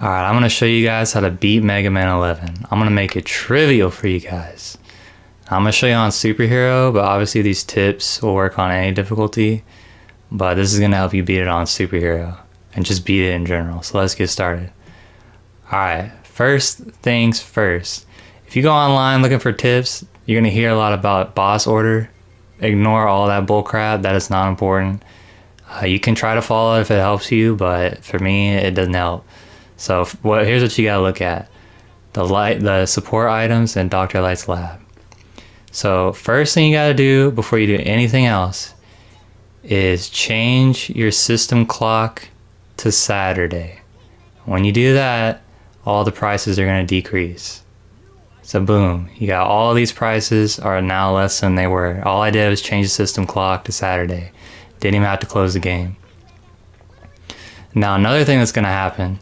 Alright, I'm going to show you guys how to beat Mega Man 11. I'm going to make it trivial for you guys. I'm going to show you on Superhero, but obviously these tips will work on any difficulty. But this is going to help you beat it on Superhero and just beat it in general. So let's get started. Alright, first things first. If you go online looking for tips, you're going to hear a lot about boss order. Ignore all that bullcrap. That is not important. You can try to follow it if it helps you, but for me, it doesn't help. So here's what you gotta look at: the support items in Dr. Light's lab. So first thing you gotta do before you do anything else is change your system clock to Saturday. When you do that, all the prices are gonna decrease. So boom, you got all these prices are now less than they were. All I did was change the system clock to Saturday. Didn't even have to close the game. Now another thing that's gonna happen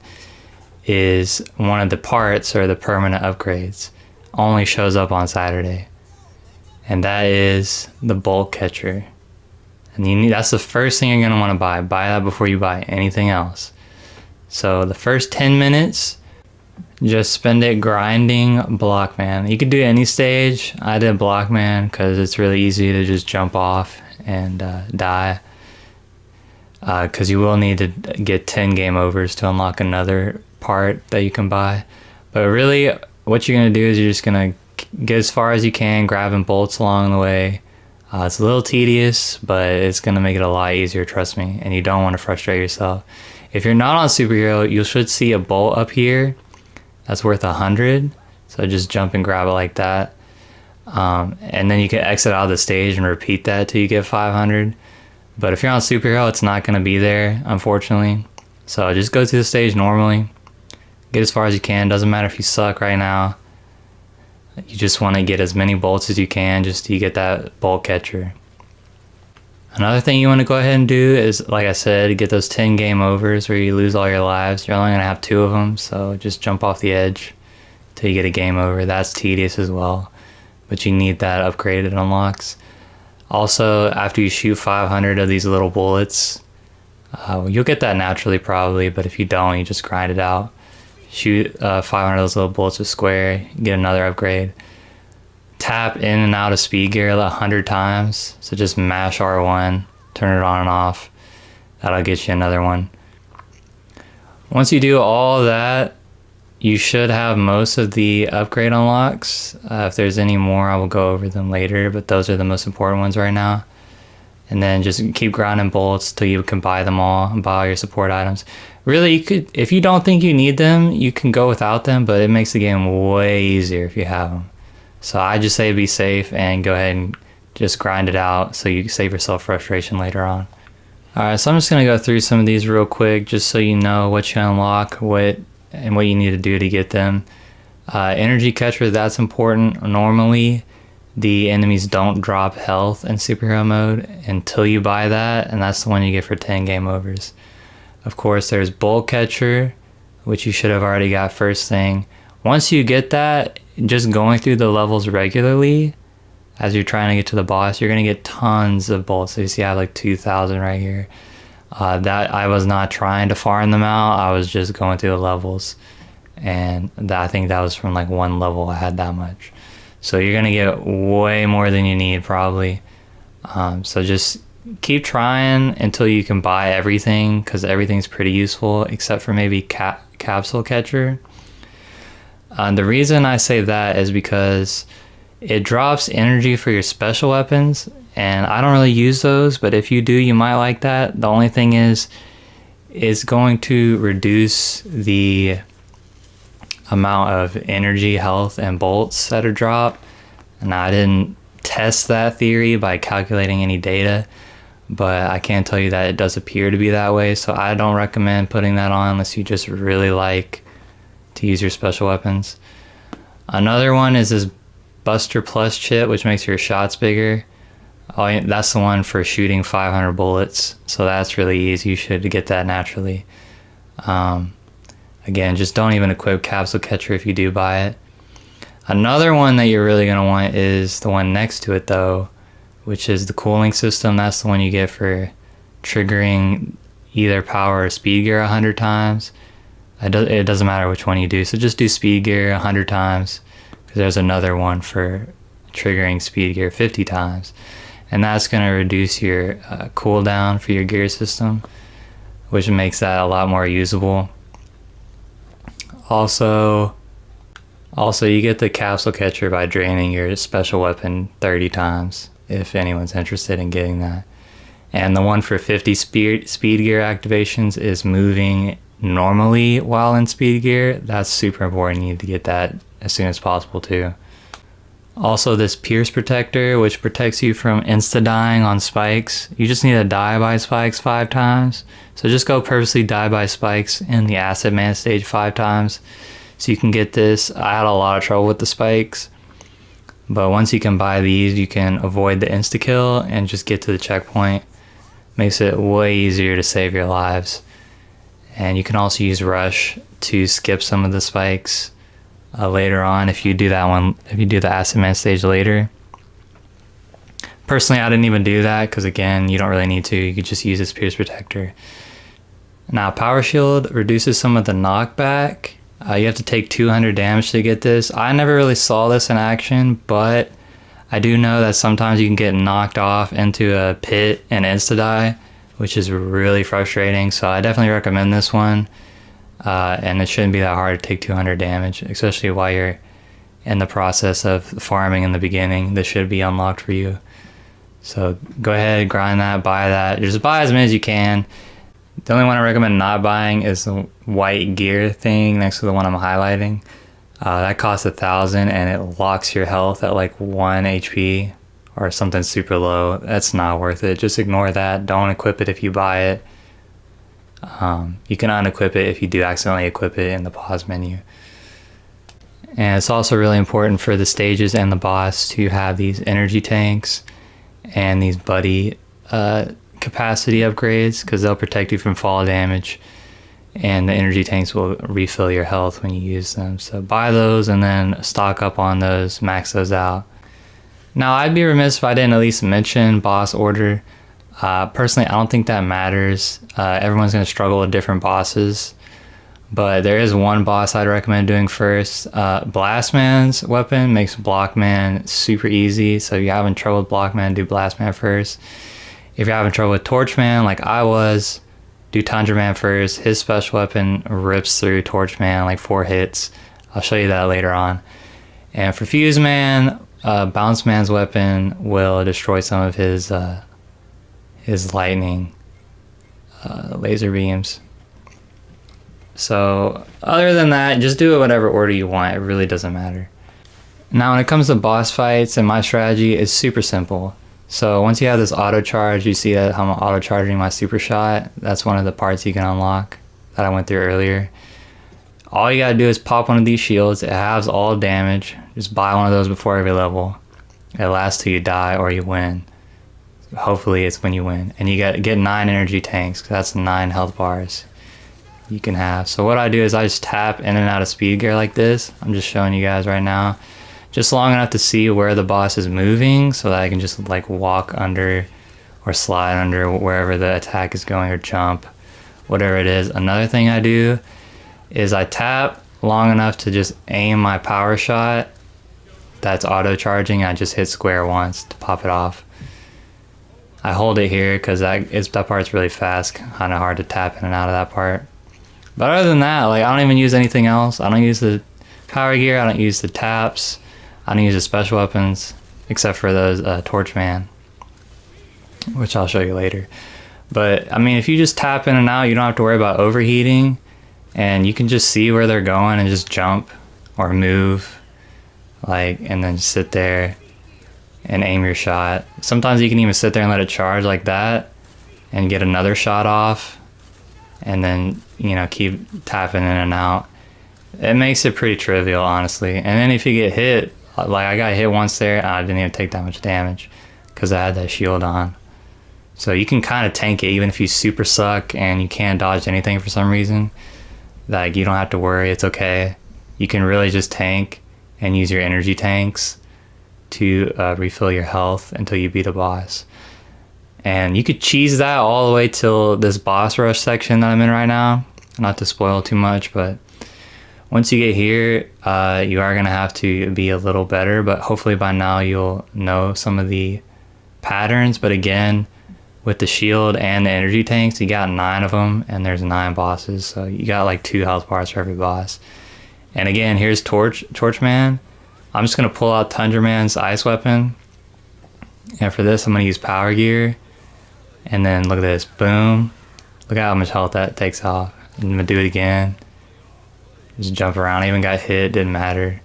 is one of the parts or the permanent upgrades only shows up on Saturday, and that is the bolt catcher. And that's the first thing you're going to want to buy. Buy that before you buy anything else. So the first 10 minutes, just spend it grinding Blockman. You could do any stage. I did Blockman because it's really easy to just jump off and die. Because you will need to get 10 game overs to unlock another part that you can buy. But really what you're going to do is you're just going to get as far as you can, grabbing bolts along the way. It's a little tedious, but it's going to make it a lot easier, trust me, and you don't want to frustrate yourself. If you're not on Superhero, you should see a bolt up here that's worth 100, so just jump and grab it like that. And then you can exit out of the stage and repeat that till you get 500. But if you're on Superhero, it's not going to be there, unfortunately. So just go through the stage normally. Get as far as you can. Doesn't matter if you suck right now. You just want to get as many bolts as you can just to get that bolt catcher. Another thing you want to go ahead and do is, like I said, get those 10 game overs where you lose all your lives. You're only going to have 2 of them, so just jump off the edge till you get a game over. That's tedious as well, but you need that upgraded unlocks. Also, after you shoot 500 of these little bullets, you'll get that naturally probably, but if you don't, you just grind it out. Shoot 500 of those little bullets with square, get another upgrade. Tap in and out of speed gear 100 times, so just mash R1, turn it on and off. That'll get you another one. Once you do all that, you should have most of the upgrade unlocks. If there's any more, I will go over them later, but those are the most important ones right now. And then just keep grinding bolts till you can buy them all and buy all your support items. Really, you could, if you don't think you need them, you can go without them, but it makes the game way easier if you have them. So I just say be safe and go ahead and just grind it out so you save yourself frustration later on. Alright, so I'm just going to go through some of these real quick just so you know what you unlock, what you need to do to get them. Energy catcher, that's important. Normally the enemies don't drop health in Superhero mode until you buy that, and that's the one you get for 10 game overs. Of course, there's bolt catcher, which you should have already got first thing. Once you get that, just going through the levels regularly as you're trying to get to the boss, you're going to get tons of bolts. So you see I have like 2,000 right here. That I was not trying to farm them out, I was just going through the levels, and I think that was from like one level I had that much. So you're gonna get way more than you need probably. So just keep trying until you can buy everything, because everything's pretty useful except for maybe capsule catcher. The reason I say that is because it drops energy for your special weapons, and I don't really use those, but if you do, you might like that. The only thing is, it's going to reduce the amount of energy, health, and bolts that are dropped. And I didn't test that theory by calculating any data, but I can tell you that it does appear to be that way, so I don't recommend putting that on unless you just really like to use your special weapons. Another one is this Buster Plus chip, which makes your shots bigger. Oh, that's the one for shooting 500 bullets, so that's really easy. You should get that naturally. Again, just don't even equip capsule catcher if you do buy it. Another one that you're really going to want is the one next to it though, which is the cooling system. That's the one you get for triggering either power or speed gear 100 times. It doesn't matter which one you do. So just do speed gear 100 times, because there's another one for triggering speed gear 50 times. And that's going to reduce your cooldown for your gear system, which makes that a lot more usable. Also, you get the capsule catcher by draining your special weapon 30 times, if anyone's interested in getting that. And the one for 50 speed gear activations is moving normally while in speed gear. That's super important. You need to get that as soon as possible too. Also, this pierce protector, which protects you from insta dying on spikes. You just need to die by spikes 5 times. So just go purposely die by spikes in the Acid Man stage 5 times so you can get this. I had a lot of trouble with the spikes, but once you can buy these, you can avoid the insta kill and just get to the checkpoint. Makes it way easier to save your lives. And you can also use Rush to skip some of the spikes later on if you do that one, if you do the Acid Man stage later. Personally, I didn't even do that because, again, you don't really need to. You could just use this Pierce Protector. Now, Power Shield reduces some of the knockback. You have to take 200 damage to get this. I never really saw this in action, but I do know that sometimes you can get knocked off into a pit and insta-die, which is really frustrating. So I definitely recommend this one. And it shouldn't be that hard to take 200 damage, especially while you're in the process of farming in the beginning. This should be unlocked for you. So go ahead, grind that, buy that. Just buy as many as you can. The only one I recommend not buying is the white gear thing next to the one I'm highlighting. That costs 1,000 and it locks your health at like 1 HP or something super low. That's not worth it. Just ignore that. Don't equip it if you buy it. You can unequip it if you do accidentally equip it in the pause menu. And it's also really important for the stages and the boss to have these energy tanks and these buddy capacity upgrades, because they'll protect you from fall damage, and the energy tanks will refill your health when you use them. So buy those and then stock up on those, max those out. Now, I'd be remiss if I didn't at least mention boss order. Personally, I don't think that matters. Everyone's going to struggle with different bosses, but there is one boss I'd recommend doing first. Blastman's weapon makes Blockman super easy, so if you're having trouble with Blockman, do Blastman first. If you're having trouble with Torchman, like I was, do Tundra Man first. His special weapon rips through Torchman like 4 hits. I'll show you that later on. And for Fuse Man, Bounce Man's weapon will destroy some of his lightning laser beams. So other than that, just do it whatever order you want. It really doesn't matter. Now, when it comes to boss fights, and my strategy is super simple. So once you have this auto charge, you see that I'm auto charging my super shot. That's one of the parts you can unlock that I went through earlier. All you gotta do is pop one of these shields. It halves all damage. Just buy one of those before every level. It lasts till you die or you win. Hopefully it's when you win. And you get 9 energy tanks, 'cause that's 9 health bars you can have. So what I do is I just tap in and out of speed gear like this. I'm just showing you guys right now. Just long enough to see where the boss is moving so that I can just like walk under or slide under wherever the attack is going, or jump, whatever it is. Another thing I do is I tap long enough to just aim my power shot that's auto charging. I just hit square once to pop it off. I hold it here because that part's really fast, kind of hard to tap in and out of that part. But other than that, like, I don't even use anything else. I don't use the power gear, I don't use the taps, I don't use the special weapons, except for those Torchman, which I'll show you later. But I mean, if you just tap in and out, you don't have to worry about overheating, and you can just see where they're going and just jump or move, like, and then just sit there and aim your shot. Sometimes you can even sit there and let it charge like that and get another shot off, and then, you know, keep tapping in and out. It makes it pretty trivial, honestly. And then if you get hit, like I got hit once there, and I didn't even take that much damage because I had that shield on. So you can kind of tank it even if you super suck and you can't dodge anything for some reason. Like, you don't have to worry, it's okay. You can really just tank and use your energy tanks to refill your health until you beat a boss. And you could cheese that all the way till this boss rush section that I'm in right now. not to spoil too much, but once you get here, you are going to have to be a little better, but hopefully by now you'll know some of the patterns. But again, with the shield and the energy tanks, you got 9 of them, and there's 9 bosses, so you got like 2 health bars for every boss. And again, here's Torch Man. I'm just going to pull out Tundra Man's ice weapon, and for this I'm going to use power gear, and then look at this, boom. Look at how much health that takes off. And I'm going to do it again. Just jump around. I even got hit, didn't matter.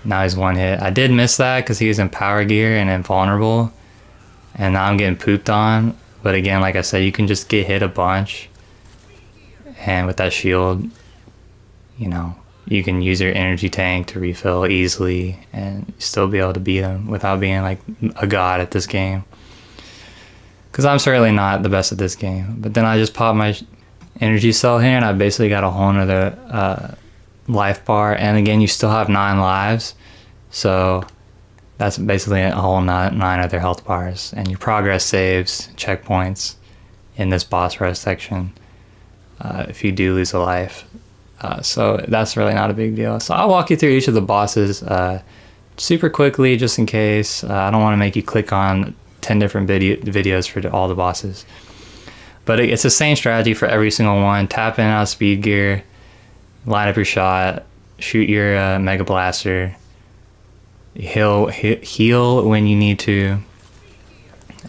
Now he's 1 hit. I did miss that because he was in power gear and invulnerable, and now I'm getting pooped on. But again, like I said, you can just get hit a bunch, and with that shield, you know, you can use your energy tank to refill easily and still be able to beat him without being like a god at this game, because I'm certainly not the best at this game. But then I just pop my energy cell here, and I basically got a whole nother life bar. And again, you still have 9 lives, so that's basically a whole 9 other health bars. And your progress saves, checkpoints in this boss rush section if you do lose a life. So that's really not a big deal. So I'll walk you through each of the bosses super quickly, just in case. I don't want to make you click on 10 different videos for all the bosses. But it's the same strategy for every single one. Tap in and out of speed gear, line up your shot, shoot your Mega Blaster, heal when you need to.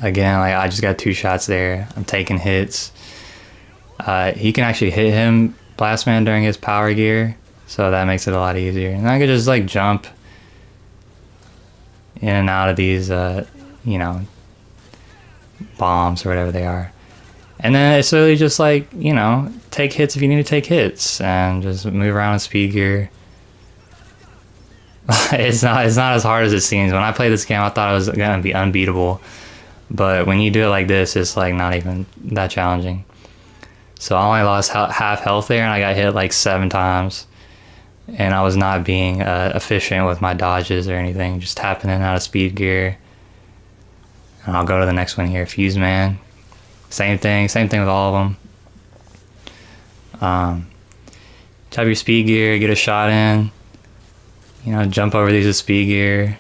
Again, like I just got 2 shots there. I'm taking hits. He can actually hit him, Blast Man, during his power gear, so that makes it a lot easier. And I could just like jump in and out of these, you know, bombs or whatever they are. And then it's really just like, you know, take hits if you need to take hits, and just move around in speed gear. It's not as hard as it seems. When I played this game, I thought it was gonna be unbeatable, but when you do it like this, it's like not even that challenging. So I only lost half health there, and I got hit like 7 times, and I was not being efficient with my dodges or anything, just tapping in and out of speed gear. And I'll go to the next one here, Fuse Man. Same thing with all of them. Tap your speed gear, get a shot in, you know, jump over these with speed gear,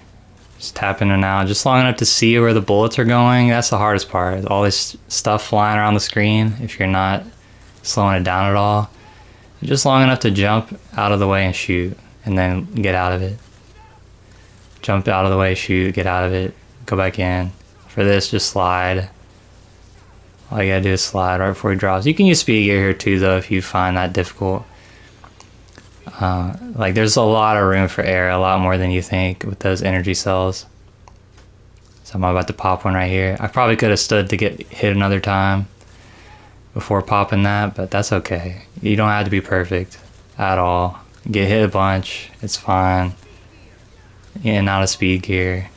just tap in and out, just long enough to see where the bullets are going. That's the hardest part, all this stuff flying around the screen if you're not slowing it down at all. Just long enough to jump out of the way and shoot, and then get out of it. Jump out of the way, shoot, get out of it, go back in. For this, just slide. All you gotta do is slide right before he drops. You can use speed gear here too, though, if you find that difficult. Like there's a lot of room for air, a lot more than you think with those energy cells. So I'm about to pop one right here. I probably could have stood to get hit another time before popping that, but that's okay. You don't have to be perfect at all. Get hit a bunch, it's fine. In and out of speed gear.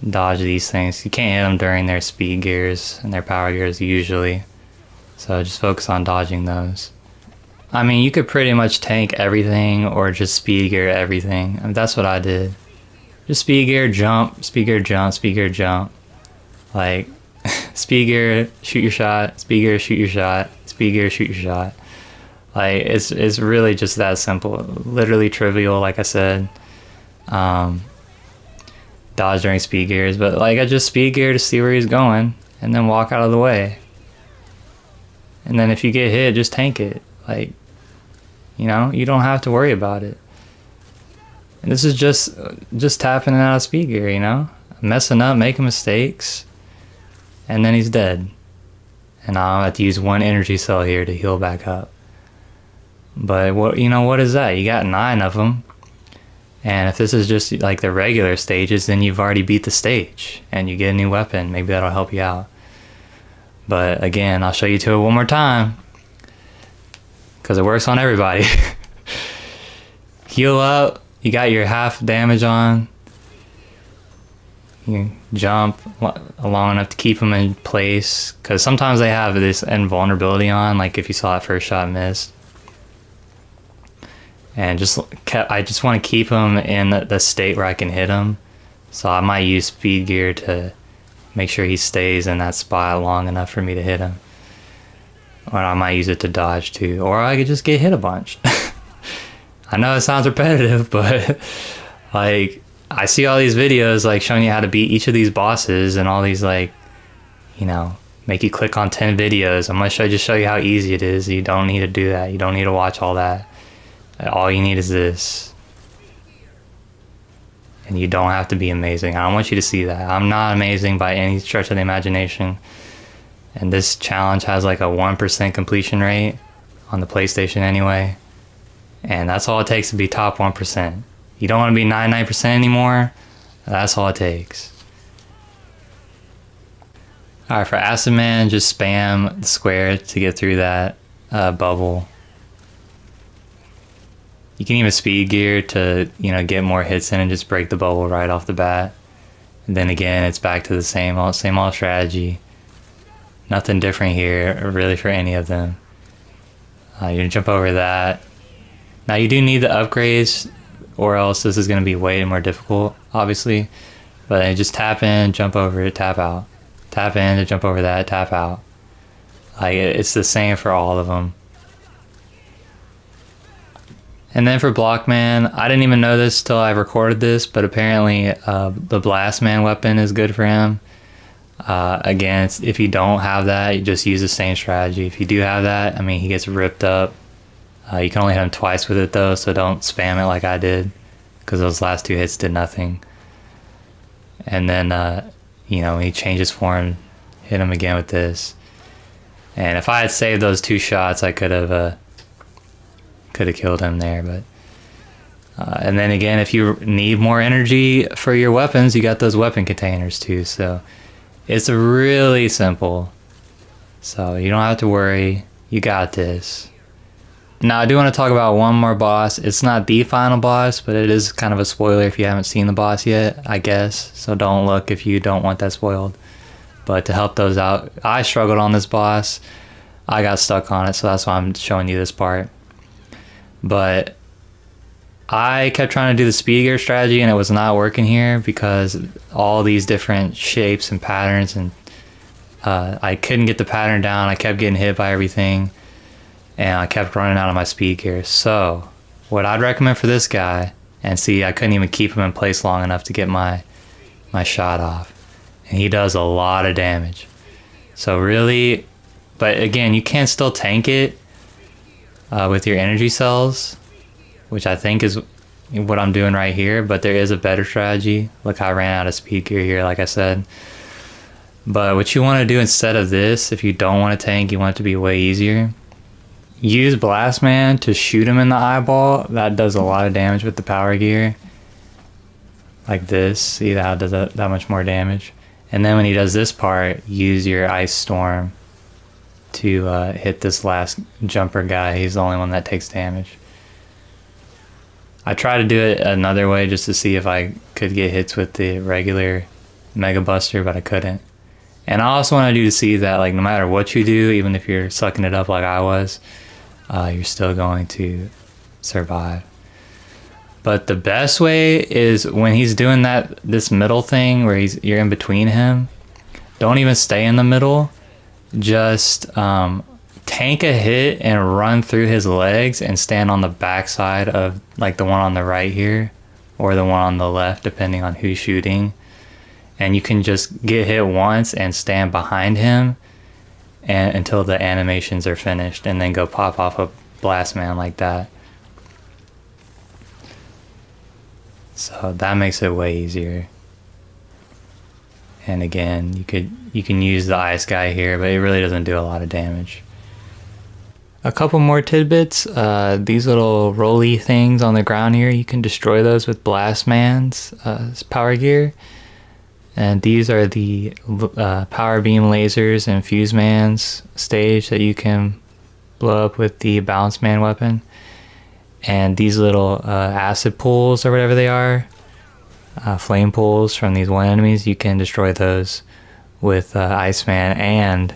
Dodge these things. You can't hit them during their speed gears and their power gears usually, so just focus on dodging those. I mean, you could pretty much tank everything or just speed gear everything. I mean, that's what I did. Just speed gear, jump, speed gear, jump, speed gear, jump. Like speed gear, shoot your shot, speed gear, shoot your shot, speed gear, shoot your shot. Like it's really just that simple. Literally trivial, like I said. Dodge during speed gears, but like I just speed gear to see where he's going and then walk out of the way. And then if you get hit, just tank it. Like, you know, you don't have to worry about it. And this is just tapping it out of speed gear, you know, messing up, making mistakes, and then he's dead. And I'll have to use 1 energy cell here to heal back up. But what, you know, what is that? You got 9 of them. And if this is just like the regular stages, then you've already beat the stage and you get a new weapon. Maybe that'll help you out. But again, I'll show you to it one more time, because it works on everybody. Heal up. You got your half damage on. You jump long enough to keep them in place, because sometimes they have this invulnerability on, like if you saw that first shot missed. And I just want to keep him in the state where I can hit him, so I might use speed gear to make sure he stays in that spot long enough for me to hit him. Or I might use it to dodge too. Or I could just get hit a bunch. I know it sounds repetitive, but like I see all these videos like showing you how to beat each of these bosses and all these like, you know, make you click on 10 videos. I'm gonna just show you how easy it is. You don't need to do that. You don't need to watch all that. All you need is this. And you don't have to be amazing. I don't want you to see that. I'm not amazing by any stretch of the imagination. And this challenge has like a 1% completion rate on the PlayStation anyway. And that's all it takes to be top 1%. You don't want to be 99% anymore. That's all it takes. Alright, for Acid Man, just spam the square to get through that bubble. You can even speed gear to, you know, get more hits in and just break the bubble right off the bat. And then again, it's back to the same old strategy. Nothing different here, really, for any of them. You can jump over that. Now you do need the upgrades, or else this is going to be way more difficult, obviously. But then just tap in, jump over it, tap out. Tap in to jump over that, tap out. Like, it's the same for all of them. And then for Block Man, I didn't even know this till I recorded this, but apparently the Blast Man weapon is good for him. Again, if you don't have that, you just use the same strategy. If you do have that, I mean, he gets ripped up. You can only hit him twice with it though, so don't spam it like I did, because those last 2 hits did nothing. And then, you know, when he changes form, hit him again with this. And if I had saved those 2 shots, I could have killed him there. But and then again, if you need more energy for your weapons, you got those weapon containers too. So it's really simple. So you don't have to worry. You got this. Now I do want to talk about one more boss. It's not the final boss, but it is kind of a spoiler if you haven't seen the boss yet, I guess. So don't look if you don't want that spoiled. But to help those out, I struggled on this boss. I got stuck on it, so that's why I'm showing you this part. But I kept trying to do the speed gear strategy and it was not working here because all these different shapes and patterns, and I couldn't get the pattern down. I kept getting hit by everything and I kept running out of my speed gear. So what I'd recommend for this guy, and see, I couldn't even keep him in place long enough to get my shot off, and he does a lot of damage. So really, but again, you can still tank it with your energy cells, which I think is what I'm doing right here, but there is a better strategy. Look, I ran out of speed gear here, like I said. But what you want to do instead of this, if you don't want to tank, you want it to be way easier, use Blast Man to shoot him in the eyeball. That does a lot of damage with the power gear. Like this, see how it does that much more damage. And then when he does this part, use your Ice Storm to hit this last jumper guy. He's the only one that takes damage. I tried to do it another way just to see if I could get hits with the regular Mega Buster, but I couldn't. And I also wanted you to see that, like, no matter what you do, even if you're sucking it up like I was, you're still going to survive. But the best way is when he's doing this middle thing where you're in between him, don't even stay in the middle. Just tank a hit and run through his legs and stand on the back side of, like, the one on the right here or the one on the left, depending on who's shooting. And you can just get hit once and stand behind him and until the animations are finished, and then go pop off a Blast Man like that. So that makes it way easier. And again, you can use the ice guy here, but it really doesn't do a lot of damage. A couple more tidbits. These little rolly things on the ground here, you can destroy those with Blast Man's power gear. And these are the power beam lasers and Fuse Man's stage that you can blow up with the Bounce Man weapon. And these little acid pools, or whatever they are, flame pools from these one enemies, you can destroy those with Iceman and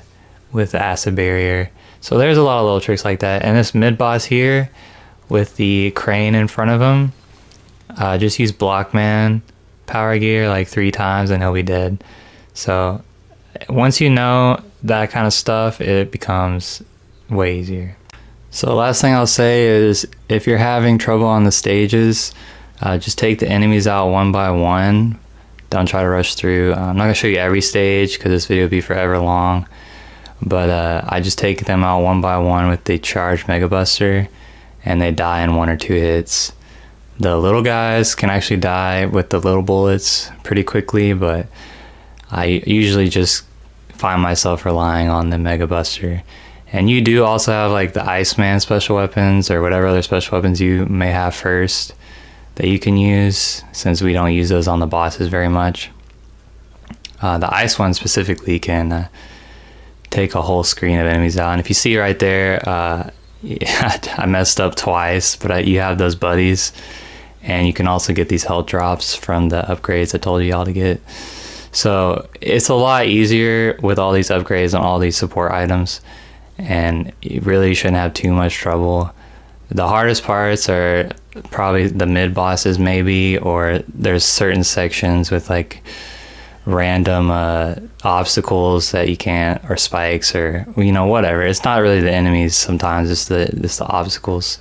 with the acid barrier. So there's a lot of little tricks like that. And this mid boss here with the crane in front of him, just use Block Man power gear like 3 times and he'll be dead. So once you know that kind of stuff, it becomes way easier. So last thing I'll say is, if you're having trouble on the stages, just take the enemies out one by one. Don't try to rush through. I'm not gonna show you every stage because this video will be forever long, but I just take them out one by one with the charged Mega Buster, and they die in 1 or 2 hits. The little guys can actually die with the little bullets pretty quickly, but I usually just find myself relying on the Mega Buster. And you do also have like the Iceman special weapons or whatever other special weapons you may have first that you can use, since we don't use those on the bosses very much. The ice one specifically can take a whole screen of enemies out. And if you see right there, yeah, I messed up twice, but you have those buddies. And you can also get these health drops from the upgrades I told you all to get. So it's a lot easier with all these upgrades and all these support items, and you really shouldn't have too much trouble. The hardest parts are probably the mid bosses maybe, or there's certain sections with like random obstacles that you can't, or spikes, or you know, whatever. It's not really the enemies sometimes, it's the obstacles.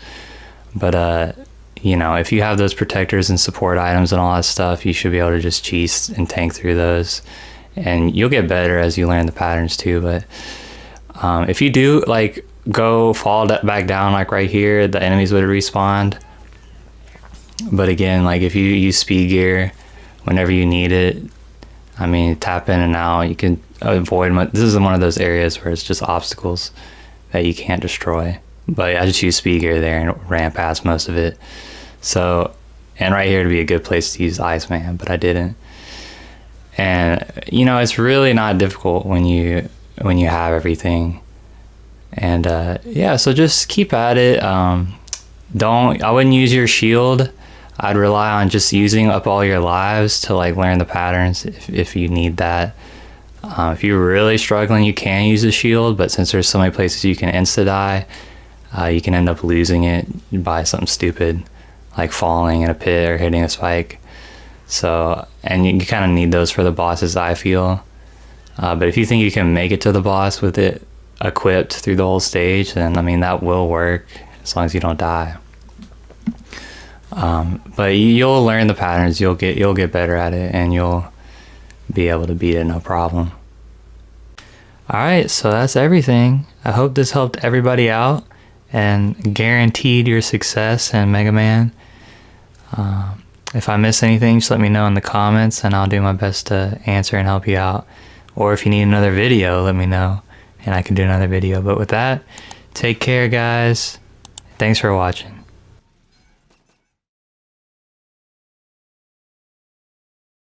But you know, if you have those protectors and support items and all that stuff, you should be able to just cheese and tank through those, and you'll get better as you learn the patterns too. But if you do like fall back down like right here, the enemies would respawn. But again, like if you use speed gear whenever you need it, I mean, tap in and out, you can avoid this is one of those areas where it's just obstacles that you can't destroy. But I just used speed gear there and ran past most of it. So, and right here would be a good place to use Iceman, but I didn't. And you know, it's really not difficult when you have everything. And yeah, so just keep at it. I wouldn't use your shield. I'd rely on just using up all your lives to like learn the patterns if you need that. If you're really struggling, you can use a shield, but since there's so many places you can insta-die, you can end up losing it by something stupid, like falling in a pit or hitting a spike. So, and you kind of need those for the bosses, I feel. But if you think you can make it to the boss with it equipped through the whole stage, then I mean, that will work as long as you don't die. But you'll learn the patterns, you'll get better at it, and you'll be able to beat it no problem. Alright, so that's everything. I hope this helped everybody out and guaranteed your success in Mega Man. If I miss anything, just let me know in the comments and I'll do my best to answer and help you out. Or if you need another video, let me know and I can do another video. But with that, take care guys. Thanks for watching.